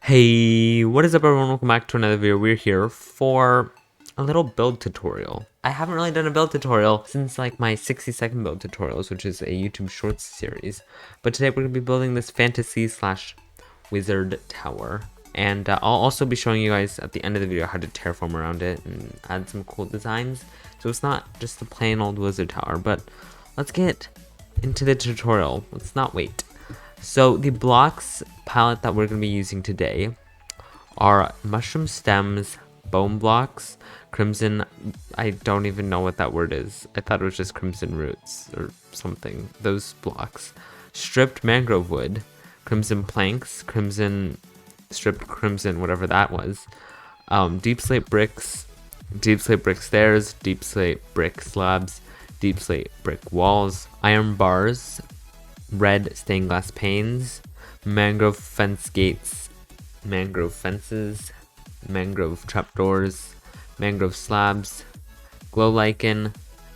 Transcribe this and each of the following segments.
Hey, what is up everyone? Welcome back to another video. We're here for a little build tutorial. I haven't really done a build tutorial since like my 60-second build tutorials, which is a YouTube Shorts series. But today we're going to be building this fantasy slash wizard tower. And I'll also be showing you guys at the end of the video how to terraform around it and add some cool designs. So it's not just a plain old wizard tower, but let's get into the tutorial. Let's not wait. So the blocks palette that we're going to be using today are mushroom stems, bone blocks, crimson, I don't even know what that word is. I thought it was just crimson roots or something. Those blocks. Stripped mangrove wood, crimson planks, crimson, stripped crimson, whatever that was. Deep slate brick stairs, deep slate brick slabs, deep slate brick walls, iron bars, red stained glass panes, mangrove fence gates, mangrove fences, mangrove trapdoors, mangrove slabs, glow lichen,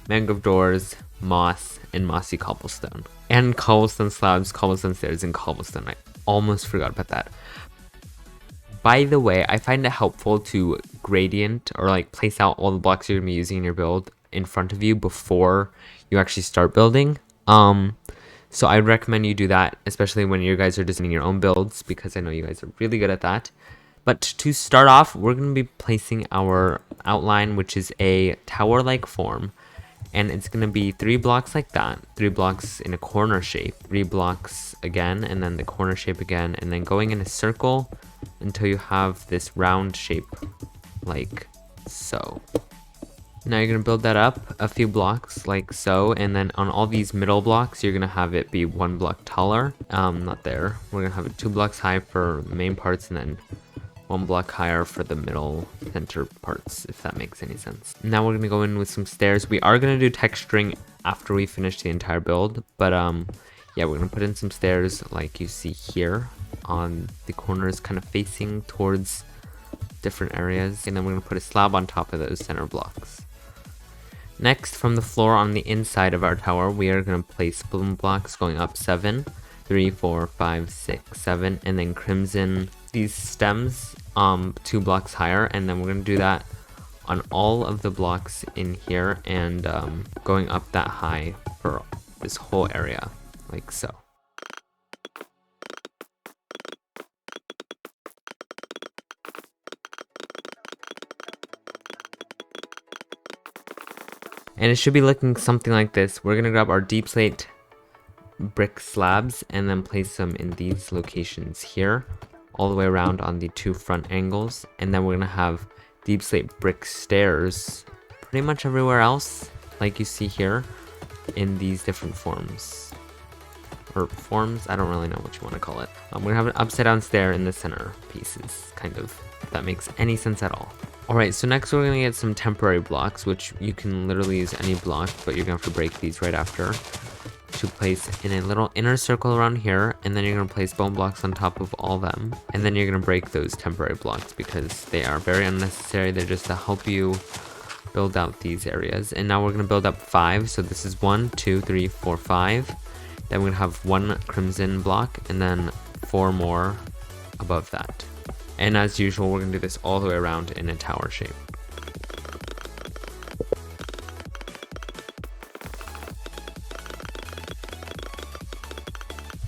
mangrove doors, moss, and mossy cobblestone. And cobblestone slabs, cobblestone stairs, and cobblestone. I almost forgot about that. By the way, I find it helpful to gradient or like place out all the blocks you're going to be using in your build in front of you before you actually start building. So I'd recommend you do that, especially when you guys are designing your own builds, because I know you guys are really good at that. But to start off, we're going to be placing our outline, which is a tower-like form. And it's going to be 3 blocks like that, 3 blocks in a corner shape, 3 blocks again, and then the corner shape again, and then going in a circle until you have this round shape like so. Now you're going to build that up a few blocks like so, and then on all these middle blocks you're going to have it be 1 block taller. Not there. We're going to have it 2 blocks high for the main parts and then 1 block higher for the middle center parts, if that makes any sense. Now we're going to go in with some stairs. We are going to do texturing after we finish the entire build, but yeah, we're going to put in some stairs like you see here on the corners kind of facing towards different areas, and then we're going to put a slab on top of those center blocks. Next, from the floor on the inside of our tower, we are going to place bloom blocks going up 7, 3, 4, 5, 6, 7, and then crimson these stems 2 blocks higher, and then we're going to do that on all of the blocks in here and going up that high for this whole area, like so. And it should be looking something like this. We're going to grab our deep slate brick slabs and then place them in these locations here, all the way around on the 2 front angles. And then we're going to have deep slate brick stairs pretty much everywhere else, like you see here, in these different forms. Or forms? I don't really know what you want to call it. We're going to have an upside down stair in the center pieces, kind of, if that makes any sense at all. Alright, so next we're going to get some temporary blocks, which you can literally use any block, but you're going to have to break these right after, to place in a little inner circle around here, and then you're going to place bone blocks on top of all them, and then you're going to break those temporary blocks because they are very unnecessary. They're just to help you build out these areas. And now we're going to build up 5, so this is 1, 2, 3, 4, 5. Then we're going to have 1 crimson block, and then 4 more above that. And as usual, we're going to do this all the way around in a tower shape.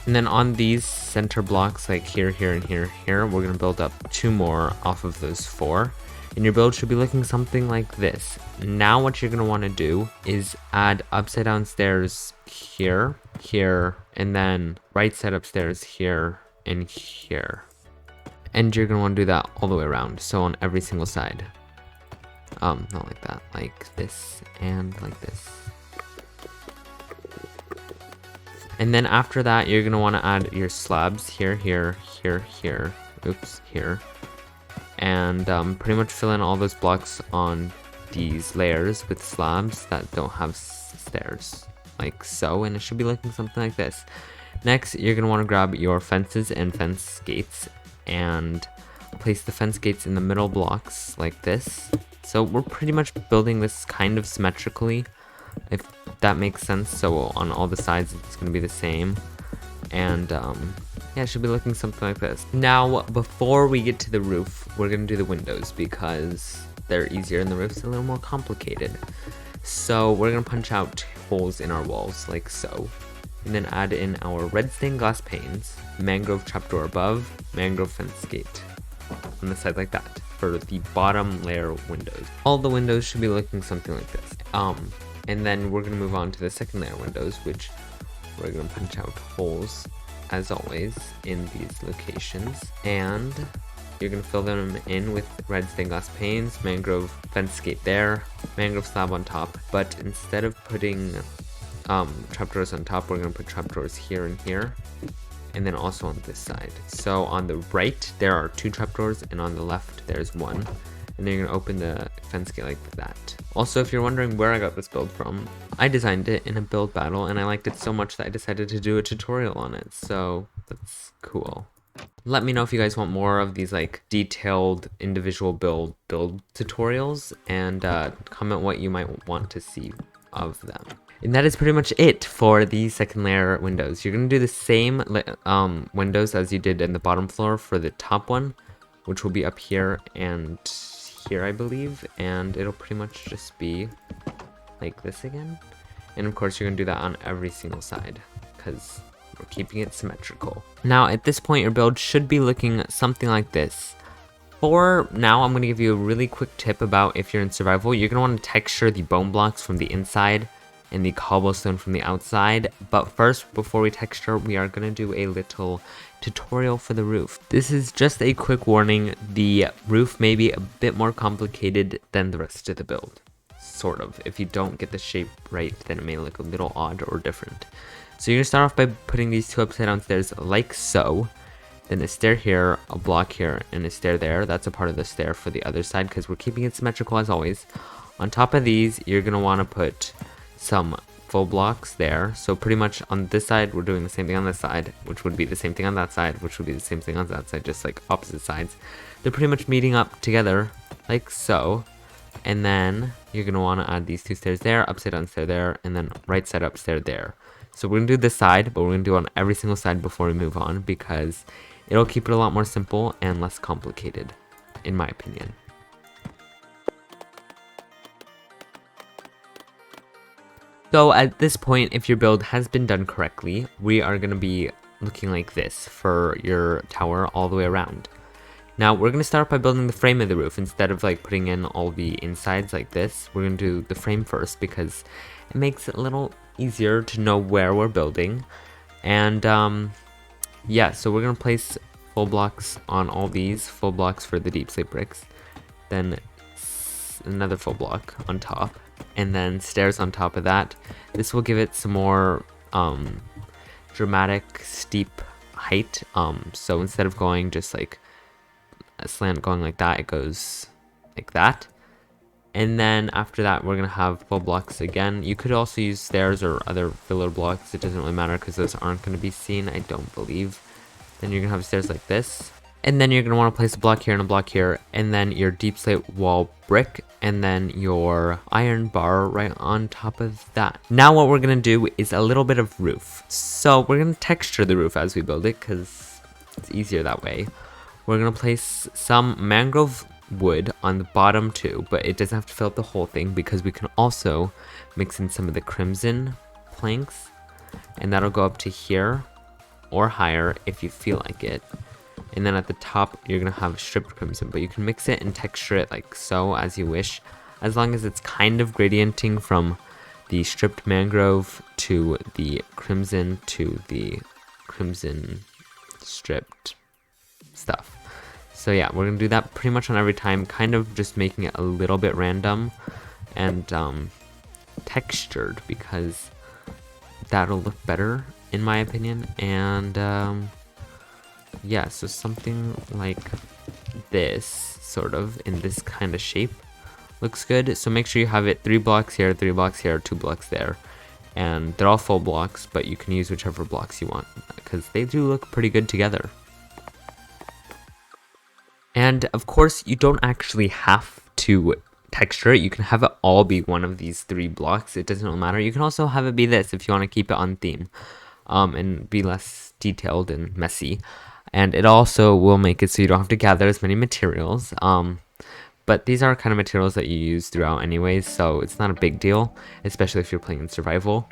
And then on these center blocks, like here, here, and here, here, we're going to build up 2 more off of those 4. And your build should be looking something like this. Now what you're going to want to do is add upside down stairs here, here, and then right side upstairs here and here. And you're going to want to do that all the way around, so on every single side. Not like that, like this and like this. And then after that, you're going to want to add your slabs here, here, here, here, oops, here. And pretty much fill in all those blocks on these layers with slabs that don't have stairs, like so. And it should be looking something like this. Next, you're going to want to grab your fences and fence gates and place the fence gates in the middle blocks like this. So we're pretty much building this kind of symmetrically, if that makes sense. So on all the sides it's going to be the same, and Yeah, it should be looking something like this. Now, before we get to the roof, we're gonna do the windows because they're easier and the roof's a little more complicated. So we're gonna punch out holes in our walls like so, and then add in our red stained glass panes, mangrove trapdoor above, mangrove fence gate on the side like that for the bottom layer windows. All the windows should be looking something like this. And then we're gonna move on to the second layer windows, which we're gonna punch out holes as always in these locations, and you're gonna fill them in with red stained glass panes, mangrove fence gate there, mangrove slab on top. But instead of putting trapdoors on top, we're gonna put trapdoors here and here, and then also on this side. So on the right there are 2 trapdoors, and on the left there's 1, and then you're gonna open the fence gate like that. Also, if you're wondering where I got this build from, I designed it in a build battle and I liked it so much that I decided to do a tutorial on it, so that's cool. Let me know if you guys want more of these like detailed individual build tutorials, and comment what you might want to see of them. And that is pretty much it for the second layer windows. You're gonna do the same windows as you did in the bottom floor for the top one, which will be up here and here, I believe, and it'll pretty much just be like this again. And of course, you're gonna do that on every single side because we're keeping it symmetrical. Now, at this point, your build should be looking something like this. For now, I'm gonna give you a really quick tip about if you're in survival. You're gonna want to texture the bone blocks from the inside and the cobblestone from the outside. But first, before we texture, we are gonna do a little tutorial for the roof. This is just a quick warning. The roof may be a bit more complicated than the rest of the build. Sort of. If you don't get the shape right, then it may look a little odd or different. So you're gonna start off by putting these 2 upside down stairs like so. Then a stair here, a block here, and a stair there. That's a part of the stair for the other side because we're keeping it symmetrical as always. On top of these, you're gonna wanna put some full blocks there. So pretty much on this side, we're doing the same thing on this side, which would be the same thing on that side, which would be the same thing on that side, just like opposite sides. They're pretty much meeting up together like so. And then you're gonna wanna add these 2 stairs there, upside down stair there, and then right side up stair there. So we're gonna do this side, but we're gonna do it on every single side before we move on because it'll keep it a lot more simple and less complicated, in my opinion. So at this point, if your build has been done correctly, we are going to be looking like this for your tower all the way around. Now we're going to start by building the frame of the roof. Instead of like putting in all the insides like this, we're going to do the frame first because it makes it a little easier to know where we're building. And yeah, so we're going to place full blocks on all these, full blocks for the deep slate bricks, then another full block on top, and then stairs on top of that. This will give it some more dramatic steep height. So instead of going just like a slant going like that, it goes like that. And then after that, we're gonna have full blocks again. You could also use stairs or other filler blocks. It doesn't really matter because those aren't gonna be seen, I don't believe. Then you're gonna have stairs like this. And then you're gonna wanna place a block here and a block here, and then your deep slate wall brick, and then your iron bar right on top of that. Now what we're gonna do is a little bit of roof. So we're gonna texture the roof as we build it because it's easier that way. We're gonna place some mangrove wood on the bottom too, but it doesn't have to fill up the whole thing because we can also mix in some of the crimson planks, and that'll go up to here or higher if you feel like it. And then at the top, you're gonna have stripped crimson, but you can mix it and texture it like so as you wish, as long as it's kind of gradienting from the stripped mangrove to the crimson stripped stuff. So yeah, we're gonna do that pretty much on every time, kind of just making it a little bit random and textured because that'll look better in my opinion. And yeah, so something like this, sort of in this kind of shape, looks good. So make sure you have it 3 blocks here, 3 blocks here, 2 blocks there, and they're all full blocks, but you can use whichever blocks you want because they do look pretty good together. And of course, you don't actually have to texture it. You can have it all be one of these 3 blocks. It doesn't really matter. You can also have it be this if you want to keep it on theme. and be less detailed and messy. And it also will make it so you don't have to gather as many materials. But these are kind of materials that you use throughout anyways, so it's not a big deal, especially if you're playing in survival.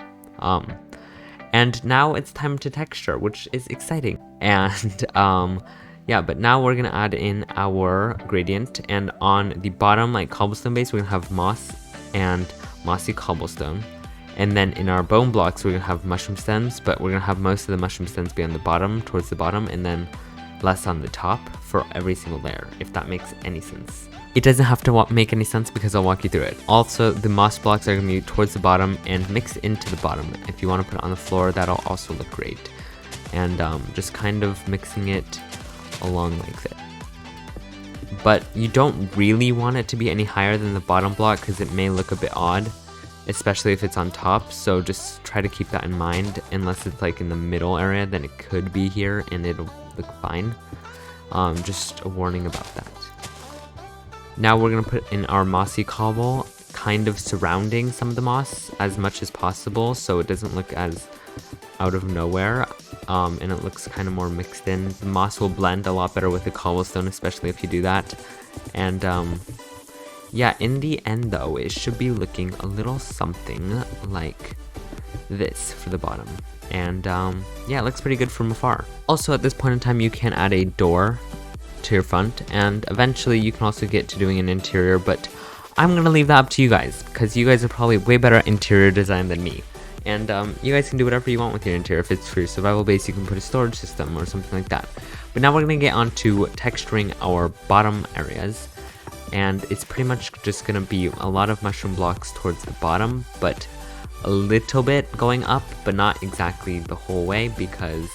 And now it's time to texture, which is exciting. And yeah, but now we're gonna add in our gradient, and on the bottom, like cobblestone base, we're gonna have moss and mossy cobblestone. And then in our bone blocks, we're gonna have mushroom stems, but we're gonna have most of the mushroom stems be on the bottom, towards the bottom, and then less on the top for every single layer, if that makes any sense. It doesn't have to make any sense because I'll walk you through it. Also, the moss blocks are going to be towards the bottom and mix into the bottom. If you want to put it on the floor, that'll also look great. And just kind of mixing it along like that. But you don't really want it to be any higher than the bottom block because it may look a bit odd, especially if it's on top. So just try to keep that in mind. Unless it's like in the middle area, then it could be here and it'll look fine. Just a warning about that. Now we're going to put in our mossy cobble, kind of surrounding some of the moss as much as possible so it doesn't look as out of nowhere, and it looks kind of more mixed in. The moss will blend a lot better with the cobblestone, especially if you do that. And yeah, in the end though, it should be looking a little something like this for the bottom. And yeah, it looks pretty good from afar. Also, at this point in time, you can add a door to your front, and eventually you can also get to doing an interior, but I'm gonna leave that up to you guys because you guys are probably way better at interior design than me. And you guys can do whatever you want with your interior. If it's for your survival base, you can put a storage system or something like that. But now we're gonna get on to texturing our bottom areas, and it's pretty much just gonna be a lot of mushroom blocks towards the bottom, but a little bit going up, but not exactly the whole way, because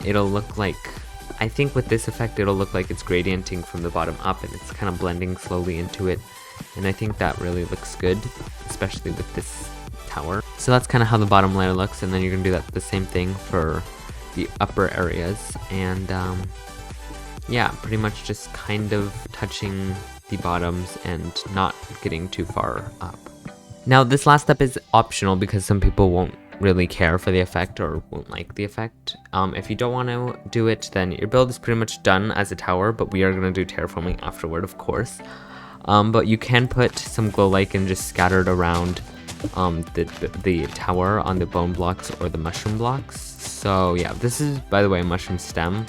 it'll look like, I think with this effect, it'll look like it's gradienting from the bottom up and it's kind of blending slowly into it. And I think that really looks good, especially with this tower. So that's kind of how the bottom layer looks, and then you're gonna do that the same thing for the upper areas. And yeah, pretty much just kind of touching the bottoms and not getting too far up. Now this last step is optional because some people won't really care for the effect or won't like the effect. If you don't want to do it, then your build is pretty much done as a tower, but we are going to do terraforming afterward, of course. But you can put some glow lichen just scattered around the tower on the bone blocks or the mushroom blocks. So yeah, this is, by the way, a mushroom stem.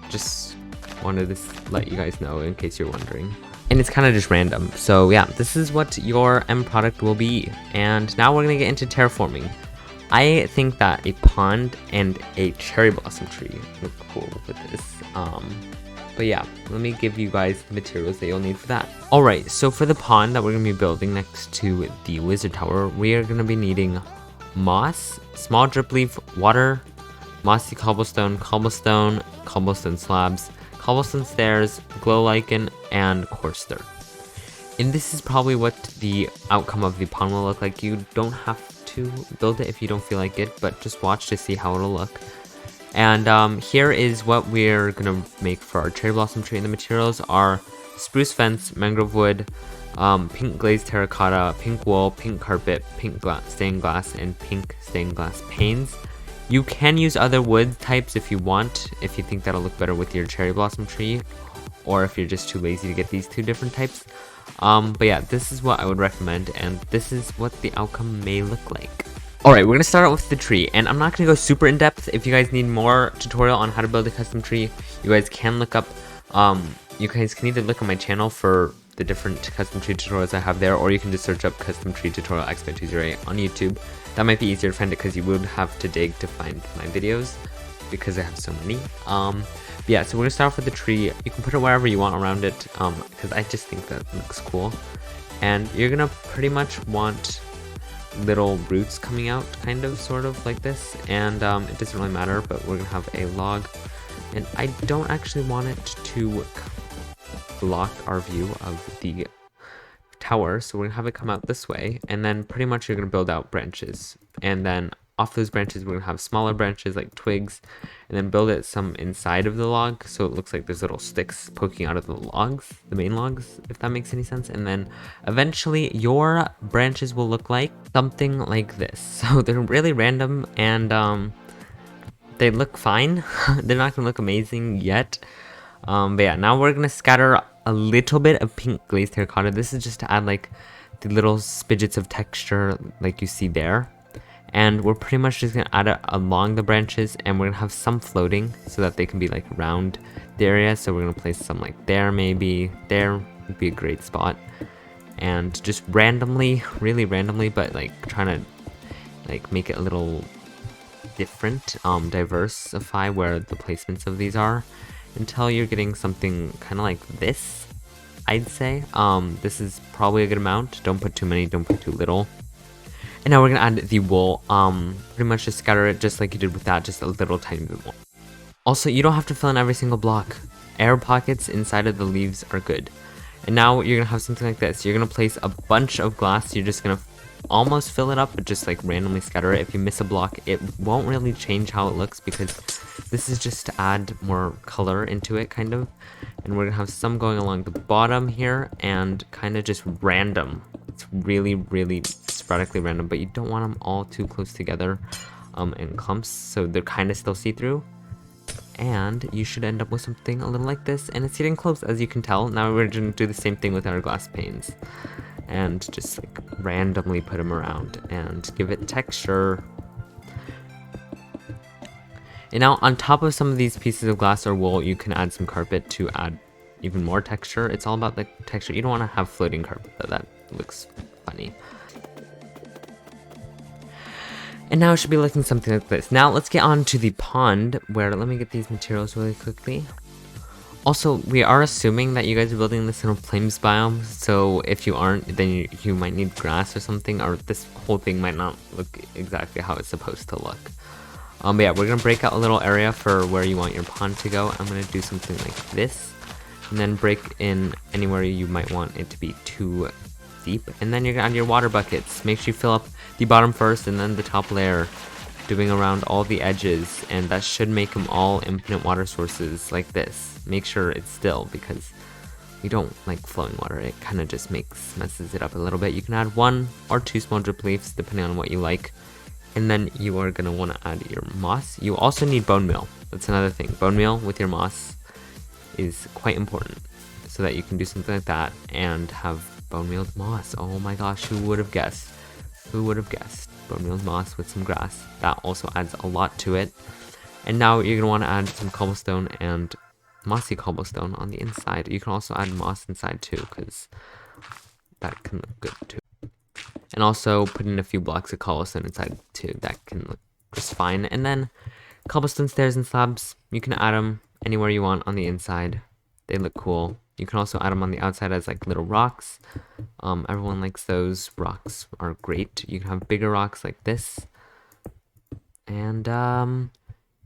Just wanted to let you guys know in case you're wondering. And it's kind of just random. So yeah, this is what your end product will be. And now we're going to get into terraforming. I think that a pond and a cherry blossom tree look cool with this. But yeah, let me give you guys the materials that you'll need for that. Alright, so for the pond that we're going to be building next to the wizard tower, we are going to be needing moss, small drip leaf, water, mossy cobblestone, cobblestone slabs, cobblestone stairs, glow lichen, and coarse dirt. And this is probably what the outcome of the pond will look like. You don't have to build it if you don't feel like it, but just watch to see how it'll look. And here is what we're gonna make for our cherry blossom tree. And the materials are spruce fence, mangrove wood, pink glazed terracotta, pink wool, pink carpet, pink stained glass, and pink stained glass panes. You can use other wood types if you want, if you think that'll look better with your cherry blossom tree, or if you're just too lazy to get these two different types. But yeah, this is what I would recommend, and this is what the outcome may look like. Alright, we're gonna start out with the tree, and I'm not gonna go super in depth. If you guys need more tutorial on how to build a custom tree, you guys can look up, you guys can either look on my channel for the different custom tree tutorials I have there, or you can just search up custom tree tutorial X208 on YouTube. That might be easier to find it because you would have to dig to find my videos because I have so many. Yeah, so we're gonna start off with the tree. You can put it wherever you want around it, because I just think that looks cool. And you're gonna pretty much want little roots coming out, kind of, sort of like this. And it doesn't really matter, but we're gonna have a log. And I don't actually want it to block our view of the tower, so we're gonna have it come out this way, and then pretty much you're gonna build out branches, and then off those branches, we're gonna have smaller branches like twigs, and then build it some inside of the log so it looks like there's little sticks poking out of the logs, the main logs, if that makes any sense. And then eventually your branches will look like something like this. So they're really random, and they look fine. They're not gonna look amazing yet. But yeah, now we're gonna scatter a little bit of pink glazed terracotta. This is just to add like the little spidgets of texture like you see there. And we're pretty much just gonna add it along the branches, and we're gonna have some floating so that they can be like around the area. So we're gonna place some like there, maybe there would be a great spot. And just randomly, really randomly, but like trying to like make it a little different, diversify where the placements of these are, until you're getting something kind of like this, I'd say. This is probably a good amount. Don't put too many, don't put too little. And now we're gonna add the wool. Pretty much just scatter it just like you did with that, just a little tiny bit more. Also, you don't have to fill in every single block. Air pockets inside of the leaves are good. And now you're gonna have something like this. You're gonna place a bunch of glass. You're just gonna almost fill it up, but just like randomly scatter it. If you miss a block, it won't really change how it looks, because this is just to add more color into it, kind of. And we're gonna have some going along the bottom here, and kind of just random. It's really, really sporadically random, but you don't want them all too close together in clumps, so they're kind of still see-through. And you should end up with something a little like this, and it's getting close, as you can tell. Now we're gonna do the same thing with our glass panes, and just like randomly put them around and give it texture. And now on top of some of these pieces of glass or wool, you can add some carpet to add even more texture. It's all about the texture. You don't want to have floating carpet, though. That looks funny. And now it should be looking something like this. Now let's get on to the pond, where, let me get these materials really quickly. Also, we are assuming that you guys are building this in a plains biome, so if you aren't, then you might need grass or something, or this whole thing might not look exactly how it's supposed to look. But yeah, we're gonna break out a little area for where you want your pond to go. I'm gonna do something like this, and then break in anywhere you might want it to be too deep. And then you're gonna add your water buckets. Make sure you fill up the bottom first and then the top layer, doing around all the edges, and that should make them all infinite water sources like this. Make sure it's still, because we don't like flowing water. It kind of just messes it up a little bit. You can add 1 or 2 small drip leaves depending on what you like. And then you are going to want to add your moss. You also need bone meal. That's another thing. Bone meal with your moss is quite important, so that you can do something like that and have bone meal with moss. Oh my gosh, who would have guessed? Who would have guessed? Bone meal with moss with some grass. That also adds a lot to it. And now you're going to want to add some cobblestone and mossy cobblestone on the inside. You can also add moss inside too, because that can look good too. And also put in a few blocks of cobblestone inside too. That can look just fine. And then cobblestone stairs and slabs, you can add them anywhere you want on the inside. They look cool. You can also add them on the outside as like little rocks. Everyone likes those. Rocks are great. You can have bigger rocks like this. And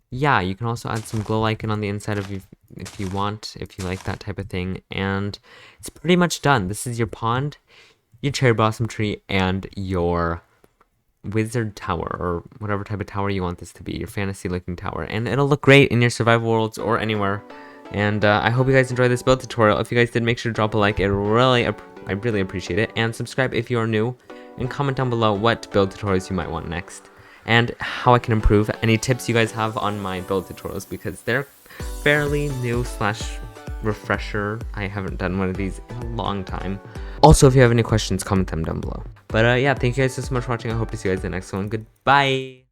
yeah, you can also add some glow lichen on the inside of you if you want, if you like that type of thing. And it's pretty much done. This is your pond, your cherry blossom tree, and your wizard tower, or whatever type of tower you want this to be, your fantasy looking tower. And it'll look great in your survival worlds or anywhere. And I hope you guys enjoyed this build tutorial. If you guys did, make sure to drop a like. I really appreciate it. And subscribe if you are new, and comment down below what build tutorials you might want next, and how I can improve. Any tips you guys have on my build tutorials, because they're fairly new / refresher. I haven't done one of these in a long time. Also, if you have any questions, comment them down below. But yeah, thank you guys so much for watching. I hope to see you guys in the next one. Goodbye!